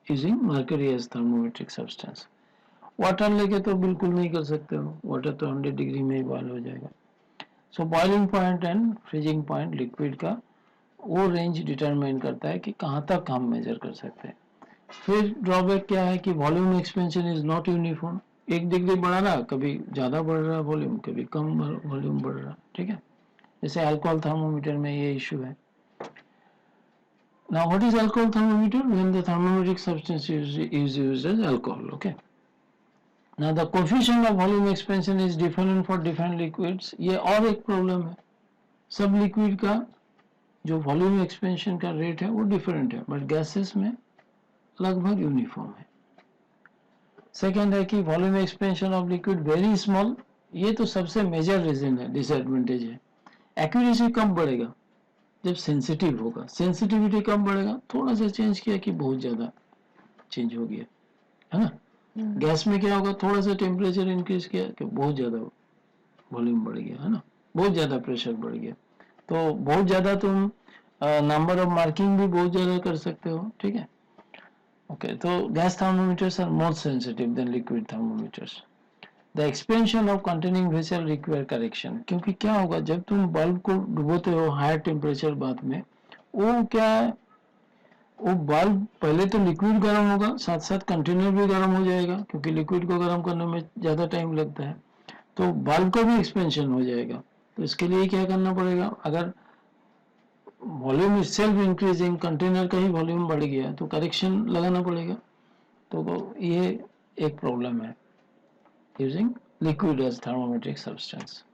using mercury as thermometric substance. Water लेके तो बिल्कुल नहीं कर सकते हो, वाटर तो 100 डिग्री में ही बॉयल हो जाएगा। सो boiling point and freezing point liquid का वो रेंज डिटरमाइन करता है कि कहाँ तक हम मेजर कर सकते हैं। फिर ड्रॉबैक क्या है कि volume expansion is not uniform. 1 degree बढ़ा रहा, कभी ज़्यादा बढ़ रहा वॉल्यूम, कभी कम वॉल्यूम बढ़ रहा, ठीक है। जैसे अल्कोहल थर्मोमीटर में ये इशू है। Now what is alcohol thermometer? When the thermometric substance is used as alcohol, okay. Now the coefficient of volume expansion is different for different liquids. ये और एक प्रॉब्लम है, सब लिक्विड का जो वॉल्यूम एक्सपेंशन का रेट है वो डिफरेंट है, बट गैसेस में लगभग यूनिफॉर्म है। सेकेंड है कि volume expansion of liquid very small, ये तो सबसे मेजर रीजन है, डिसएडवांटेज है। एक्यूरेसी कम बढ़ेगा जब सेंसिटिव होगा, सेंसिटिविटी कम बढ़ेगा, थोड़ा सा चेंज किया कि बहुत ज़्यादा चेंज हो गया, है ना। गैस में क्या होगा, थोड़ा सा टेम्परेचर इंक्रीज किया कि बहुत ज़्यादा वॉल्यूम बढ़ गया, है ना, बहुत ज़्यादा प्रेशर बढ़ गया। तो बहुत ज़्यादा तुम नंबर ऑफ मार्किंग भी बहुत ज़्यादा कर सकते हो, ठीक है। ओके, तो gas thermometers are more sensitive than liquid thermometers. The expansion of containing vessel require correction, क्योंकि क्या होगा जब तुम बल्ब को डुबोते हो हायर टेम्परेचर बाद में, वो क्या है, वो बल्ब पहले तो लिक्विड गर्म होगा, साथ साथ कंटेनर भी गर्म हो जाएगा, क्योंकि लिक्विड को गर्म करने में ज़्यादा टाइम लगता है, तो बल्ब का भी एक्सपेंशन हो जाएगा। तो इसके लिए क्या करना पड़ेगा, अगर वॉल्यूम इटसेल्फ इंक्रीजिंग, कंटेनर का ही वॉल्यूम बढ़ गया तो करेक्शन लगाना पड़ेगा। तो ये एक प्रॉब्लम है using liquid as thermometric substance.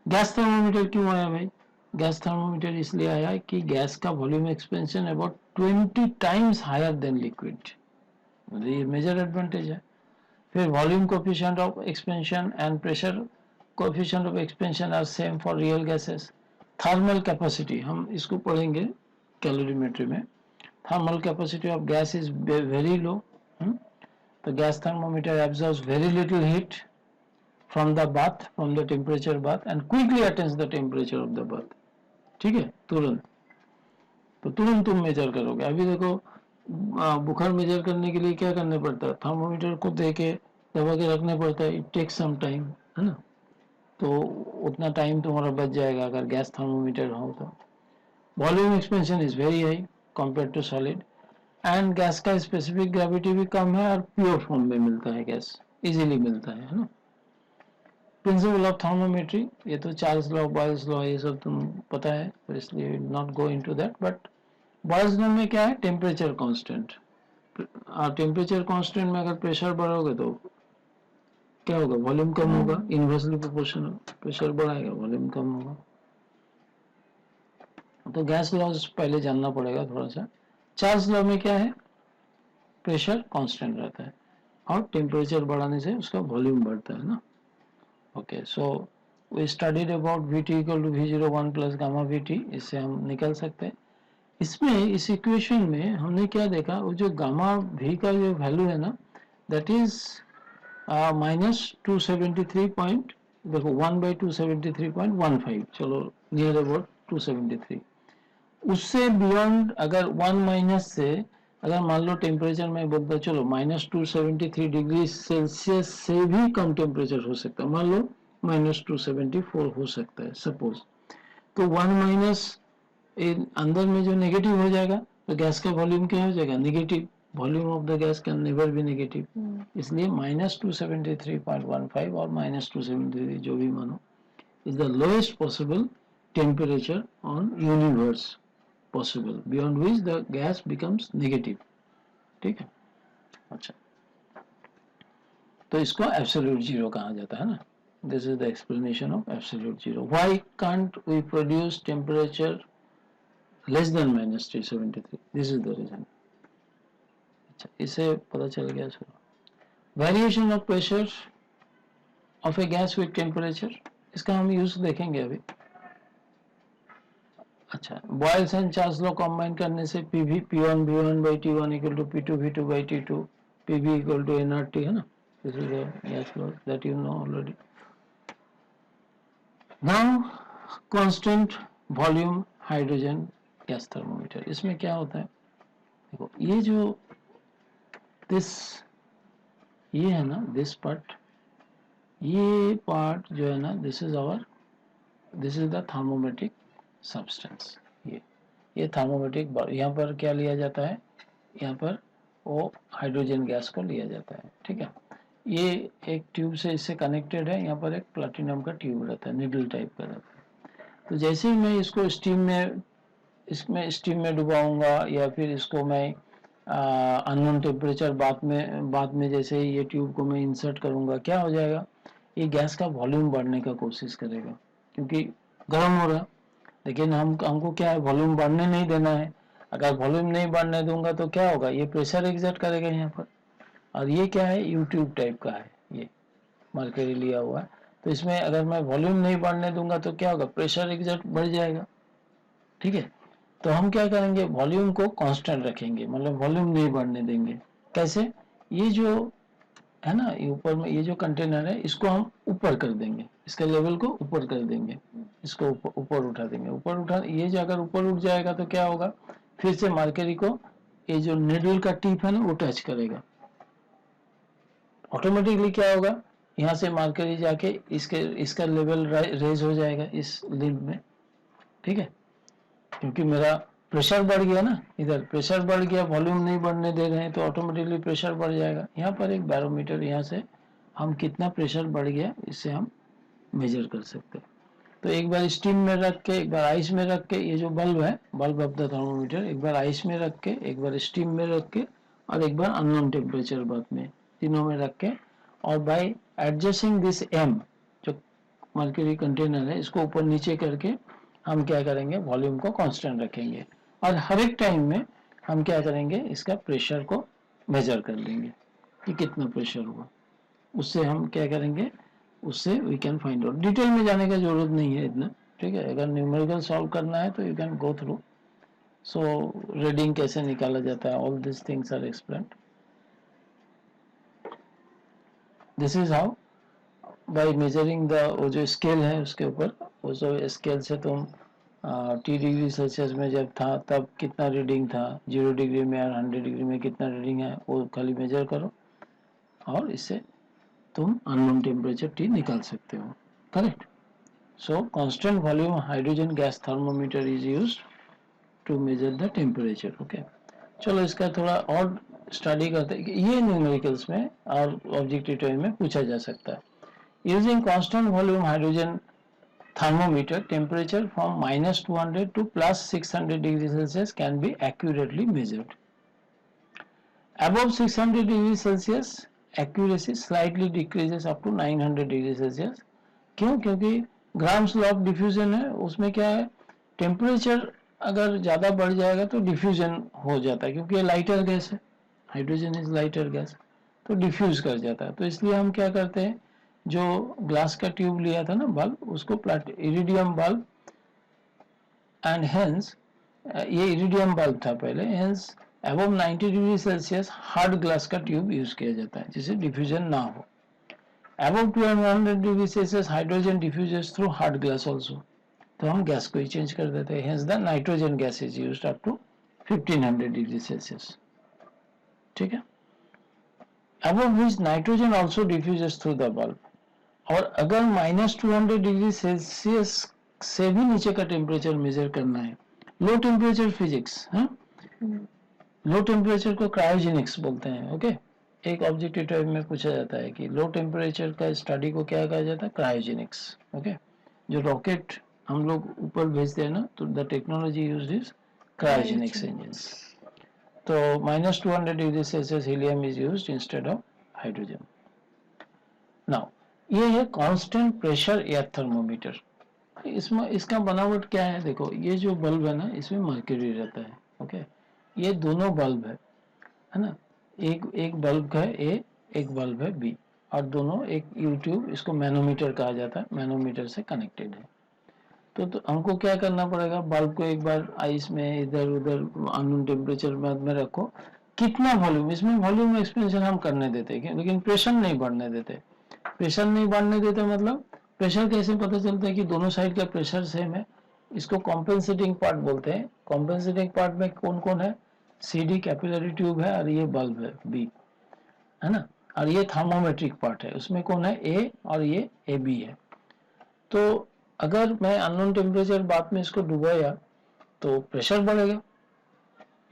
Gas thermometer क्यों आया भाई? गैस थर्मोमीटर इसलिए आया कि गैस का volume expansion about 20 times higher than liquid, ये मेजर एडवांटेज है। फिर volume coefficient of expansion and pressure coefficient of expansion are same for real gases. Thermal capacity हम इसको पढ़ेंगे कैलोरीमेट्री में. Thermal capacity of gas is very low. The gas thermometer absorbs very little heat from the bath, from the temperature bath, and quickly attains the temperature of the bath. ठीक है, तुरंत. तो तुरंत तुम मेजर करोगे. अभी देखो बुखार मेजर करने के लिए क्या करना पड़ता है, थर्मोमीटर को दे के दबा के रखना पड़ता है. इट टेक्स सम टाइम, है ना. तो उतना टाइम तुम्हारा बच जाएगा अगर गैस थर्मोमीटर हो तो. Volume expansion is very high compare to solid, and gas का स्पेसिफिक ग्रेविटी भी कम है और प्योर फॉर्म में मिलता है, गैस इजीली मिलता है ना. प्रिंसिपल ऑफ थर्मोमेट्री, ये तो चार्ल्स लॉ, बॉयल्स लॉ, ये सब तुम पता है, तो इसलिए not go into that. But Boyle's law में क्या है, टेम्परेचर कांस्टेंट. और टेम्परेचर कांस्टेंट में अगर प्रेशर बढ़ाओगे तो क्या होगा, वॉल्यूम कम होगा. इनवर्सली प्रोपोर्शनल, प्रेशर बढ़ाएगा वॉल्यूम कम होगा. तो गैस लॉज पहले जानना पड़ेगा थोड़ा सा. चार्ल्स लॉ में क्या है, प्रेशर कांस्टेंट रहता है और टेम्परेचर बढ़ाने से उसका वॉल्यूम बढ़ता है ना. Okay, so we studied about Vt equal to V01 plus gamma Vt. इससे हम निकल सकते हैं. इसमें इस इक्वेशन में हमने क्या देखा, वो जो गामा V का जो वैल्यू है ना, दैट इज -273 पॉइंट, देखो 1/273.15, चलो नियर अबाउट 273. उससे बियॉन्ड अगर 1 माइनस से, अगर मान लो टेम्परेचर में बोलता चलो -273 डिग्री सेल्सियस से भी कम टेम्परेचर हो सकता है, मान लो -274 हो सकता है सपोज. तो 1 माइनस अंदर में जो नेगेटिव हो जाएगा तो गैस का वॉल्यूम क्या हो जाएगा, negative. Volume of the gas can never be negative. इसलिए -273.15 और -273 जो भी मानो is the lowest possible temperature on universe possible, beyond which the gas becomes negative. ठीक है. अच्छा, तो इसको एब्सोल्यूट जीरो कहा जाता है ना. This is the explanation of absolute zero. Why can't we produce temperature less than -373? This is the reason. अच्छा, इससे पता चल गया. Variation of pressure of a gas with temperature, इसका हम यूज देखेंगे अभी. अच्छा, Boyle's and Charles law combine करने से Pv P1 V1/T1 equal to P2 V2/T2, Pv equal to nRT, है ना. This is the gas law that you know already. Now constant volume hydrogen gas thermometer. इसमें क्या होता है, देखो ये जो ये है ना, दिस पार्ट, ये पार्ट जो है ना, this is the thermometric substance. ये थर्मोमेट्रिक, यहाँ पर क्या लिया जाता है, यहाँ पर वो हाइड्रोजन गैस को लिया जाता है. ठीक है. ये एक ट्यूब से इससे कनेक्टेड है. यहाँ पर एक प्लैटिनम का ट्यूब रहता है, निडल टाइप का रहता है. तो जैसे ही मैं इसको स्टीम में डुबाऊंगा या फिर इसको मैं अननोन टेम्परेचर बाद में जैसे ही ये ट्यूब को मैं इंसर्ट करूंगा, क्या हो जाएगा, ये गैस का वॉल्यूम बढ़ने का कोशिश करेगा क्योंकि गर्म हो रहा. लेकिन हमको क्या है, वॉल्यूम बढ़ने नहीं देना है. अगर वॉल्यूम नहीं बढ़ने दूंगा तो क्या होगा, ये प्रेशर एग्जर्ट करेगा यहाँ पर. और ये क्या है, यूट्यूब टाइप का है, ये मरकरी लिया हुआ है. तो इसमें अगर मैं वॉल्यूम नहीं बढ़ने दूंगा तो क्या होगा, प्रेशर एग्जर्ट बढ़ जाएगा. ठीक है. तो हम क्या करेंगे, वॉल्यूम को कांस्टेंट रखेंगे, मतलब वॉल्यूम नहीं बढ़ने देंगे. कैसे, ये जो है ना, ये ऊपर में ये जो कंटेनर है, इसको हम ऊपर कर देंगे, इसके लेवल को ऊपर कर देंगे, इसको ऊपर उठा देंगे. ये जो अगर ऊपर उठ जाएगा तो क्या होगा, फिर से मरकरी को ये जो निडल का टिप है ना, वो टच करेगा. ऑटोमेटिकली क्या होगा, यहाँ से मरकरी जाके इसका लेवल रेज हो जाएगा इस लिंब में. ठीक है. क्योंकि मेरा प्रेशर बढ़ गया ना, इधर प्रेशर बढ़ गया, वॉल्यूम नहीं बढ़ने दे रहे हैं तो ऑटोमेटिकली प्रेशर बढ़ जाएगा. यहाँ पर एक बैरोमीटर, यहाँ से हम कितना प्रेशर बढ़ गया इससे हम मेजर कर सकते हैं. तो एक बार स्टीम में रख के, एक बार आइस में रख के, ये जो बल्ब है, बल्ब ऑफ द थर्मोमीटर, एक बार आइस में रख के, एक बार स्टीम में रख के और एक बार अननोन टेम्परेचर बाद में, तीनों में रख के, और बाय एडजस्टिंग दिस एम जो मरकरी कंटेनर है, इसको ऊपर नीचे करके हम क्या करेंगे, वॉल्यूम को कांस्टेंट रखेंगे. और हर एक टाइम में हम क्या करेंगे, इसका प्रेशर को मेजर कर लेंगे कि कितना प्रेशर हुआ. उससे हम क्या करेंगे, उससे we can find out. Detail में जाने का जरूरत नहीं है इतना, ठीक है। अगर न्यूमेरिकल सॉल्व करना है तो you can go through. So reading कैसे निकाला जाता है, all this things are explained. This is how by measuring the, वो जो स्केल है उसके ऊपर, वो जो स्केल से तुम टी डिग्री सेल्सियस में जब था तब कितना रीडिंग था, 0 डिग्री में और 100 डिग्री में कितना रीडिंग है, वो खाली मेजर करो और इससे तुम अननोन टेम्परेचर टी निकाल सकते हो, correct. So constant volume hydrogen gas thermometer is used to measure the temperature, okay. चलो इसका थोड़ा और स्टडी करते हैं। ये न्यूमेरिकल्स में और ऑब्जेक्टिव टाइप में पूछा जा सकता है। Using constant volume hydrogen thermometer, temperature from -200 to +600 degrees Celsius can be accurately measured. Above 600 degrees Celsius, accuracy slightly decreases up to 900 degrees Celsius. क्यों? क्योंकि ग्राम्स लॉ ऑफ डिफ्यूजन है, उसमें क्या है, टेम्परेचर अगर ज़्यादा बढ़ जाएगा तो डिफ्यूजन हो जाता है, क्योंकि ये लाइटर गैस है, हाइड्रोजन इज लाइटर गैस, तो डिफ्यूज कर जाता है। तो इसलिए हम क्या करते हैं, जो ग्लास का ट्यूब लिया था ना, बल्ब, उसको इरिडियम बल्ब, एंड हेंस ये इरिडियम बल्ब था पहले, hence above 90 degree Celsius hard glass का ट्यूब यूज किया जाता है जिससे डिफ्यूजन ना हो। Above 200 degree Celsius hydrogen diffuses through hard glass also, तो हम गैस को ही चेंज कर देते हैं, hence the nitrogen gas is used up to 1500 degree Celsius, ठीक है। above which nitrogen also diffuses through the bulb। और अगर -200 डिग्री सेल्सियस से भी नीचे का टेम्परेचर मेजर करना है, low temperature physics, low temperature को क्रायोजेनिक्स बोलते हैं, ओके। एक ऑब्जेक्टिव टाइप में पूछा जाता है कि लो टेम्परेचर का स्टडी को क्या कहा जाता है, क्रायोजेनिक्स, ओके। जो रॉकेट हम लोग ऊपर भेजते हैं ना, तो the technology used is cryogenics engines. तो -200 degree Celsius helium is used instead of hydrogen. Now ये है कांस्टेंट प्रेशर एयर थर्मोमीटर। इसमें इसका बनावट क्या है, देखो ये जो बल्ब है ना, इसमें मर्क्यूरी रहता है, ओके। ये दोनों बल्ब है ना, एक एक बल्ब है ए, एक बल्ब है बी, और दोनों एक यूट्यूब, इसको मैनोमीटर कहा जाता है, मैनोमीटर से कनेक्टेड है। तो हमको क्या करना पड़ेगा, बल्ब को एक बार आइस में इधर उधर अननोन टेम्परेचर में रखो, कितना वॉल्यूम, इसमें वॉल्यूम एक्सपेंशन हम करने देते हैं, लेकिन प्रेशर नहीं बढ़ने देते। प्रेशर नहीं बढ़ने देते मतलब प्रेशर कैसे पता चलता है कि दोनों साइड का प्रेशर सेम है, इसको कॉम्पेंसेटिंग पार्ट बोलते हैं। कॉम्पेंसेटिंग पार्ट में कौन कौन है, सीडी कैपिलरी ट्यूब है और ये बल्ब है बी, है ना, और ये थर्मोमेट्रिक पार्ट है, उसमें कौन है, ए, और ये ए बी है। तो अगर मैं अननोन टेम्परेचर बात में इसको डुबाया तो प्रेशर बढ़ेगा,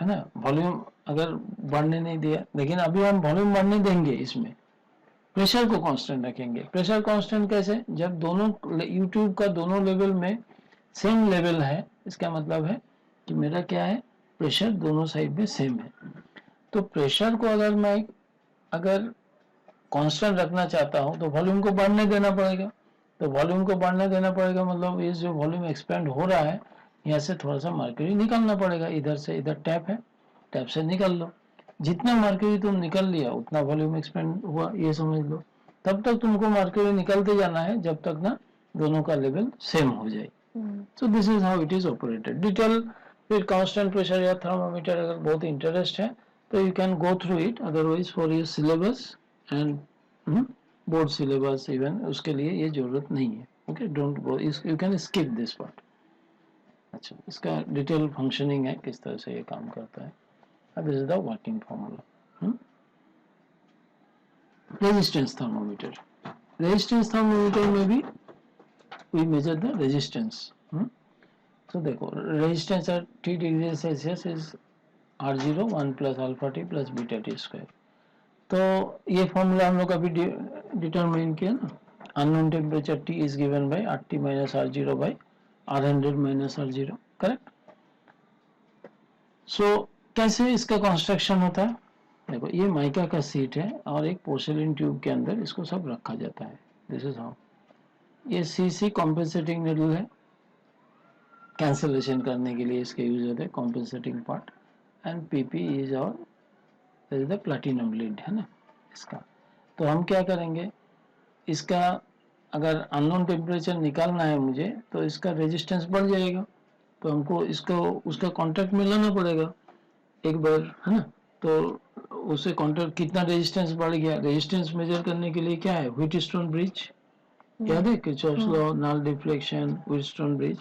है ना, वॉल्यूम अगर बढ़ने नहीं दिया, लेकिन अभी हम वॉल्यूम बढ़ने देंगे, इसमें प्रेशर को कांस्टेंट रखेंगे। प्रेशर कांस्टेंट कैसे, जब दोनों यूट्यूब का दोनों लेवल में सेम लेवल है, इसका मतलब है कि मेरा क्या है, प्रेशर दोनों साइड में सेम है। तो प्रेशर को अगर कांस्टेंट रखना चाहता हूं तो वॉल्यूम को बढ़ने देना पड़ेगा। तो वॉल्यूम को बढ़ने देना पड़ेगा मतलब ये जो वॉल्यूम एक्सपेंड हो रहा है, यहाँ से थोड़ा सा मर्क्यूरी निकालना पड़ेगा, इधर से, इधर टैप है, टैप से निकाल लो, जितना मर्क्यूरी तुम निकल लिया उतना वॉल्यूम एक्सपेंड हुआ, ये समझ लो। तब तक तुमको मर्क्यूरी निकलते जाना है जब तक ना दोनों का लेवल सेम हो जाए। सो this is how it is operated. Detail फिर कांस्टेंट प्रेशर या थर्मोमीटर अगर बहुत इंटरेस्ट है तो you can go through it, otherwise for your syllabus and board syllabus even, उसके लिए ये जरूरत नहीं है, okay, don't go, you can skip this part. अच्छा, इसका डिटेल फंक्शनिंग है, किस तरह से ये काम करता है। This is the working formula. Resistance thermometer, resistance thermometer में भी वी मेजर द रेजिस्टेंस। तो देखो resistance at T degree Celsius is R0 1 plus alpha T plus beta T square. तो ये फॉर्मूला हम लोग अभी डिटरमाइन किया ना, unknown temperature T is given by RT minus R0 by R100 minus R0, correct. So कैसे इसका construction होता है, देखो ये माइका का सीट है और एक पोर्सिलिन ट्यूब के अंदर इसको सब रखा जाता है, दिस इज हाउ। ये CC कॉम्पेंसेटिंग निडल है, कैंसलेशन करने के लिए इसके यूज होते हैं compensating part, and PP is और द प्लैटिनम लीड है ना इसका। तो हम क्या करेंगे, इसका अगर अननोन टेम्परेचर निकालना है मुझे तो इसका रेजिस्टेंस बढ़ जाएगा, तो हमको इसको उसका कॉन्टैक्ट में लाना पड़ेगा एक बार, है ना। तो उसे कॉन्टैक्ट कितना रेजिस्टेंस बढ़ गया, रेजिस्टेंस मेजर करने के लिए क्या है, व्हीटस्टोन ब्रिज, याद है Kirchhoff's law, null deflection, Wheatstone bridge.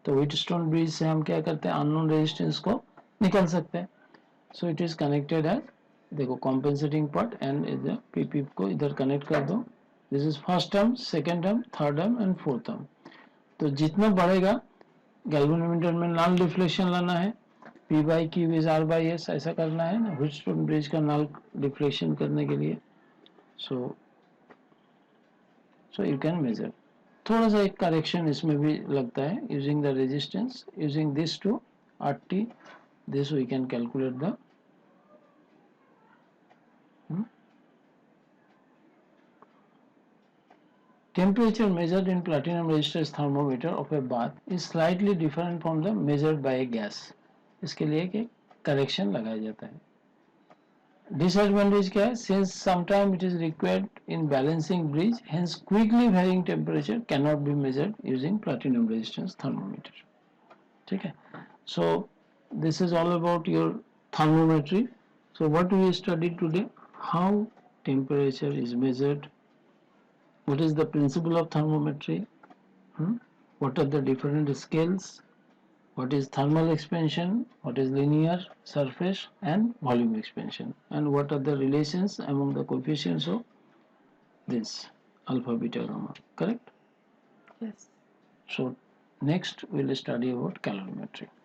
तो व्हीटस्टोन ब्रिज से हम क्या करते हैं, अननोन रेजिस्टेंस को निकाल सकते हैं। So it is connected as, देखो कॉम्पेंसेटिंग पार्ट एंड इधर पीपी को इधर कनेक्ट कर दो। This is first term, second term, third term and fourth term. तो जितना बढ़ेगा गैल्वेनोमीटर में नल डिफ्लेक्शन लाना है, P by Q is R by S, ऐसा करना है ना व्हीटस्टोन ब्रिज का नल डिफ्लेक्शन करने के लिए। So you can measure. थोड़ा सा एक करेक्शन इसमें भी लगता है, using the resistance, using this to RT, this we can calculate the temperature measured in platinum resistance thermometer of a bath is slightly different from the measured by a gas. इसके लिए एक correction लगाया जाता है। Disadvantage क्या है, since sometime it is required in balancing bridge, hence quickly varying temperature cannot be measured using platinum resistance thermometer. ठीक है, so this is all about your thermometry. So what we studied today, how temperature is measured, what is the principle of thermometry, what are the different scales, what is thermal expansion, what is linear surface and volume expansion, and what are the relations among the coefficients of this alpha, beta, gamma, correct? Yes. So next we will study about calorimetry.